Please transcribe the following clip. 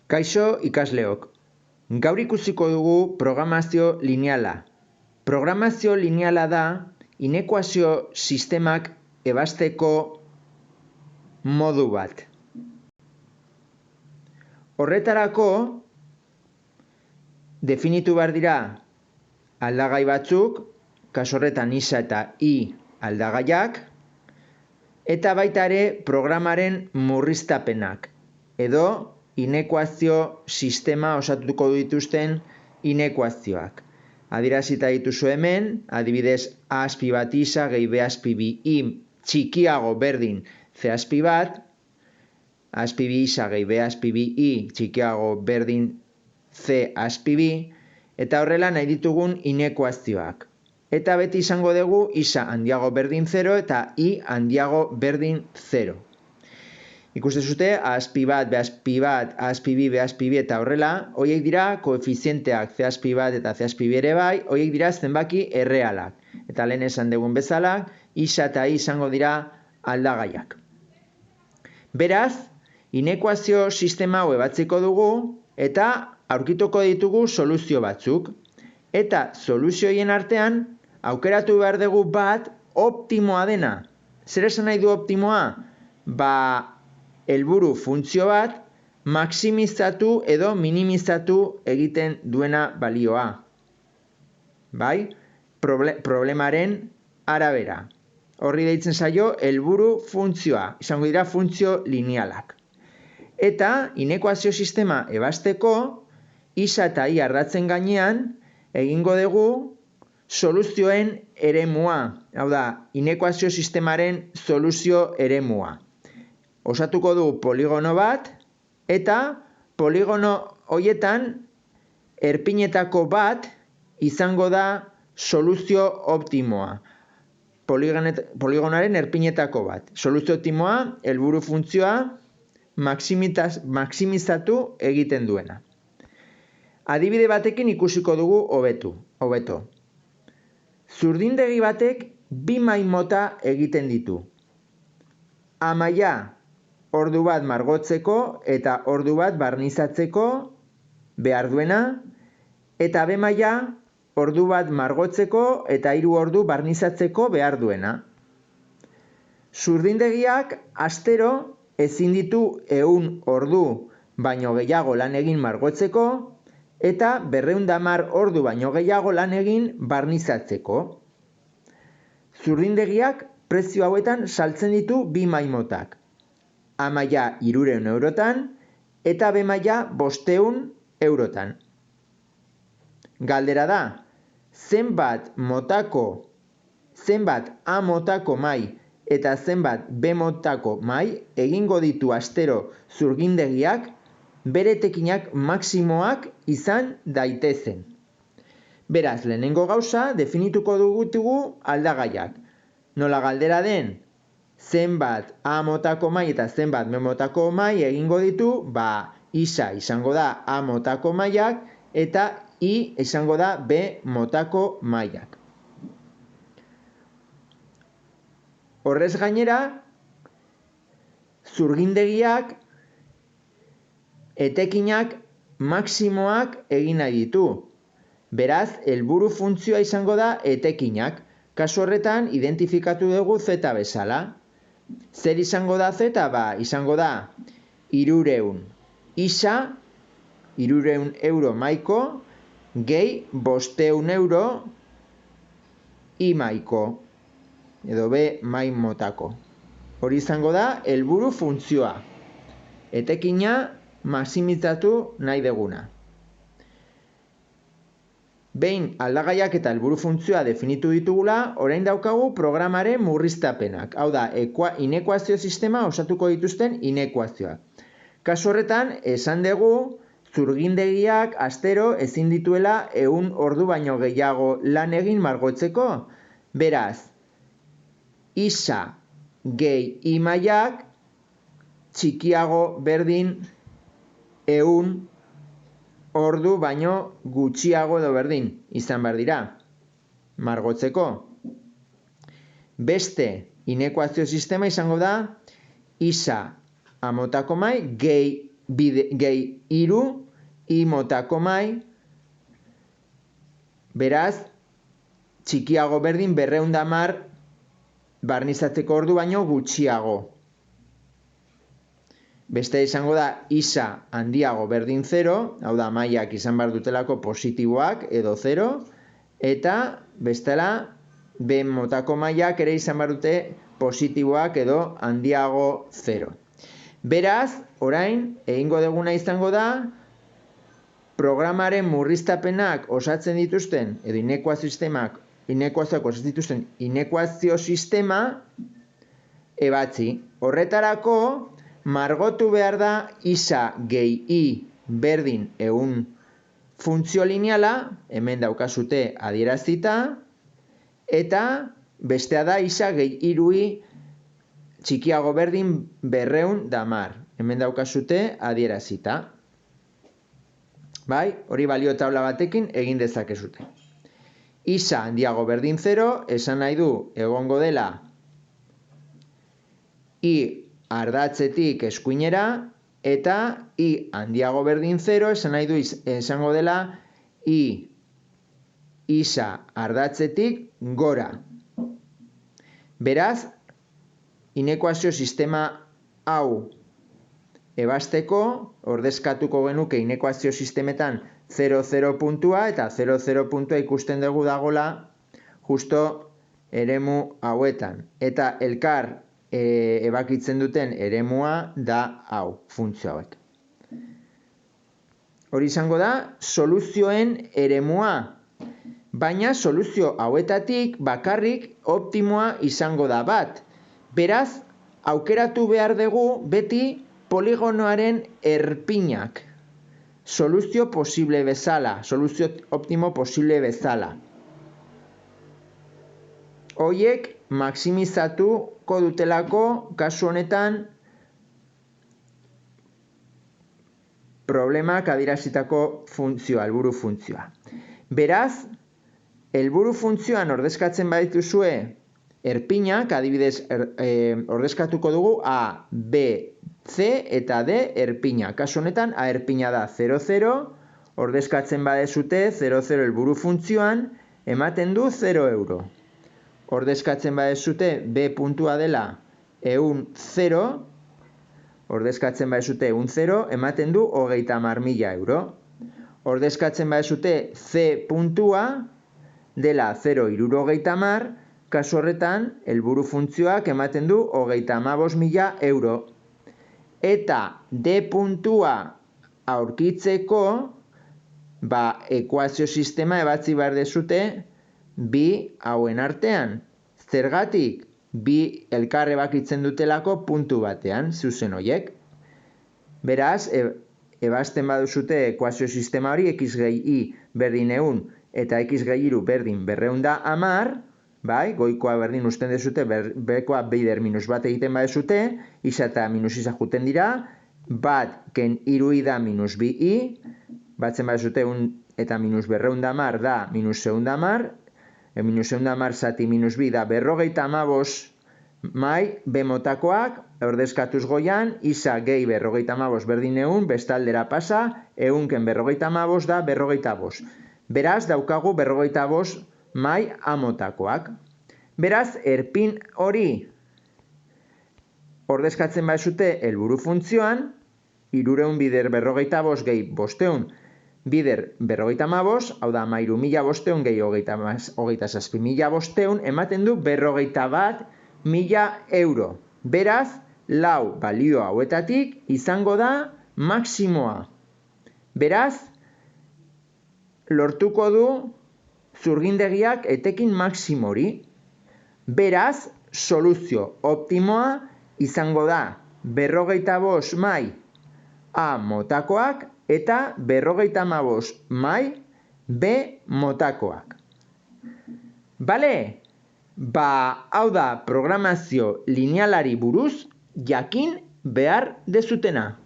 Kaixo ikasleok, gaur ikusiko dugu programazio lineala. Programazio lineala da inekuazio sistemak ebazteko modu bat. Horretarako, definitu behar dira aldagai batzuk, kasu horretan isa eta i aldagaiak, eta baita ere programaren murriztapenak, edo inekuazio sistema osatuko dituzten inekuazioak. Adierazita dituzu hemen, adibidez a azpi bat isa gehi b azpi bi i txikiago berdin c azpi bat, a azpi bi isa gehi b azpi bi i txikiago berdin c azpi bi, eta horrela nahi ditugun inekuazioak. Eta beti izango dugu isa handiago berdin 0 eta i handiago berdin 0. Ikusten zute, a azpi bat, b azpi bat, a azpi bi, b azpi bi eta horrela, horiek dira koefizienteak c azpi bat eta c azpi bi ere bai, horiek dira zenbaki errealak. Eta lehen esan dugun bezala, isa eta i izango dira aldagaiak. Beraz, inekuazio sistema hau ebatziko dugu eta aurkituko ditugu soluzio batzuk. Eta soluzioien artean, aukeratu behar dugu bat optimoa dena. Zer esan nahi du optimoa? Helburu funtzio bat maksimizatu edo minimizatu egiten duena balioa. Bai? Problemaren arabera. Horri deitzen zaio helburu funtzioa. Izango dira funtzio linealak. Eta inekuazio sistema ebazteko, isa eta i ardatzen gainean, egingo dugu soluzioen eremua. Hau da, inekuazio sistemaren soluzio eremua. Osatuko du poligono bat, eta poligono horietan erpinetako bat izango da soluzio optimoa. Poligonoaren erpinetako bat. Soluzio optimoa, helburu funtzioa, maksimizatu egiten duena. Adibide batekin ikusiko dugu hobeto. Zurdindegi batek bi mahai mota egiten ditu. A maila ordu bat margotzeko eta ordu bat barnizatzeko behar duena, eta B maila ordu bat margotzeko eta 3 ordu barnizatzeko behar duena. Zurdindegiak astero ezin ditu 100 ordu baino gehiago lan egin margotzeko eta 210 ordu baino gehiago lan egin barnizatzeko. Zurdindegiak prezio hauetan saltzen ditu bi mahai motak. A maila 300 eurotan eta B maila 500 eurotan. Galdera da, zenbat A motako mahai eta zenbat B motako mahai egingo ditu astero zurgindegiak bere etekinak maksimoak izan daitezen. Beraz, lehenengo gauza definituko dugu aldagaiak. Nola galdera den, zenbat A motako mahai eta zenbat B motako mahai egingo ditu, isa izango da A motako mahaiak eta i izango da B motako mahaiak. Horrez gainera, zurgindegiak etekinak maksimoak egin nahi ditu. Beraz, helburu funtzioa izango da etekinak. Kasu horretan, identifikatu dugu z bezala. Zer izango da z? Izango da 300 isa, 300 euro maiko, gehi 500 euro i maiko, edo B mahai motako. Hori izango da helburu funtzioa. Etekina maksimizatu nahi duguna. Behin aldagaiak eta helburu funtzioa definitu ditugula, orain daukagu programaren murriztapenak. Hau da, inekuazio sistema osatuko dituzten inekuazioak. Kasu horretan, esan dugu zurgindegiak astero ezin dituela 100 ordu baino gehiago lan egin margotzeko. Beraz, isa gehi i mailak txikiago berdin 100 ordu baino gutxiago edo berdin izan behar dira margotzeko. Beste inekuazio sistema izango da isa a motako mahai gehi gehi iru, I motako mai, beraz, txikiago berdin 210 barnizatzeko ordu baino gutxiago. Beste izango da isa handiago berdin 0, hau da mailak izan behar dutelako positiboak edo 0, eta bestela B motako mailak ere izan behar dute positiboak edo handiago 0. Beraz, orain, egingo duguna izango da, programaren murriztapenak osatzen dituzten, edo inekuazioak osatzen dituzten inekuazio sistema ebatzi. Horretarako, margotu behar da isa gehi I berdin 100 funtzio lineala, hemen daukazute adierazita, eta bestea da isa gehi iru I txikiago berdin 210. Hemen daukazute adierazita. Bai, hori balio tabla batekin egin dezakezute. Isa handiago berdin 0, esan nahi du egongo dela I ardatzetik eskuinera, eta I handiago berdin 0, esan nahi du esango dela I isa ardatzetik gora. Beraz, inekuazio sistema hau ebasteko, ordezkatuko genuke inekuazio sistemetan 0,0 puntua, eta 0,0 puntua ikusten dugu dagola justo eremu hauetan. Eta elkar ebakitzen duten eremua da hau, funtzio hauek. Hori izango da soluzioen eremua, baina soluzio hauetatik bakarrik optimoa izango da bat. Beraz, aukeratu behar dugu beti poligonoaren erpinak. Soluzio posible bezala, soluzio optimo posible bezala. Hoiek maksimizatuko dutelako kasu honetan problemak adierazitako funtzioa, helburu funtzioa. Beraz, helburu funtzioan ordezkatzen badituzue erpinak, adibidez ordezkatuko dugu A, B, C eta D erpina. Kasu honetan A erpina da 0,0, ordezkatzen badezute 0,0 helburu funtzioan, ematen du 0 euro. Ordezkatzen badezute B puntua dela 1,0, ordezkatzen badezute 1,0, ematen du 30.000 euro. Ordezkatzen badezute C puntua dela 0,70, kasu horretan, helburu funtzioak ematen du 35.000 euro. Eta D puntua aurkitzeko, ekuazio sistema ebatzi behar dezute bi hauen artean. Zergatik, bi elkar ebakitzen dutelako puntu batean, zuzen horiek. Beraz, ebasten baduzute ekuazio sistema hori, x gehi I berdin 100 eta x gehi iru berdin 210, bai, goikoa berdin usten dezute, bekoa bider minus bat egiten badezute, isa eta minus isa juten dira, bat ken iru I da minus bi I, batzen badezute eta minus 210 da minus 110, minus 110 zati minus bi da 55 mai, B motakoak, ordezkatuz goian, isa gehi 55 berdin 100, bestaldera pasa, 100 ken 55 da 55. Beraz, daukagu 55 mai A motakoak. Beraz, erpin hori ordezkatzen badezute helburu funtzioan, 300 bider 55 gehi 500 bider 55, hau da 13.500 gehi 27.500, ematen du 51.000 euro. Beraz, lau balio hauetatik izango da maksimoa. Beraz, lortuko du zurgindegiak etekin maksimori. Beraz, soluzio optimoa izango da 55 mai A motakoak eta 55 mai B motakoak. Bale? Hau da programazio linealari buruz jakin behar dezutena.